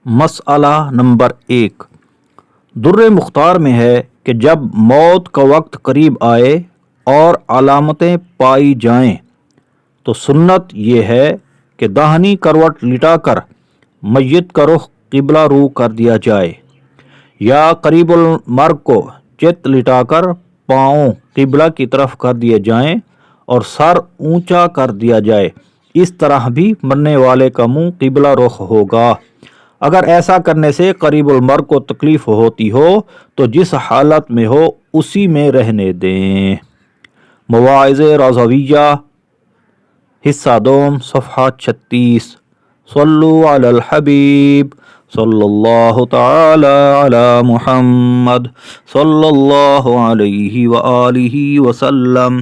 مسئلہ نمبر 1 در مختار میں ہے کہ جب موت کا وقت قریب آئے اور علامتیں پائی جائیں تو سنت یہ ہے کہ داہنی کروٹ لٹا کر میت کا رخ قبلہ رو کر دیا جائے یا قریب المرگ کو چت لٹا کر پاؤں قبلہ کی طرف کر دیے جائیں اور سر اونچا کر دیا جائے۔ اس طرح بھی مرنے والے کا منہ قبلہ رخ ہوگا۔ اگر ایسا کرنے سے قریب المرگ کو تکلیف ہوتی ہو تو جس حالت میں ہو اسی میں رہنے دیں۔ مواعظ رضویہ حصہ دوم صفحہ 36۔ صلو علی الحبیب صلی اللہ تعالی علی محمد صلی اللہ علیہ وآلہ وسلم۔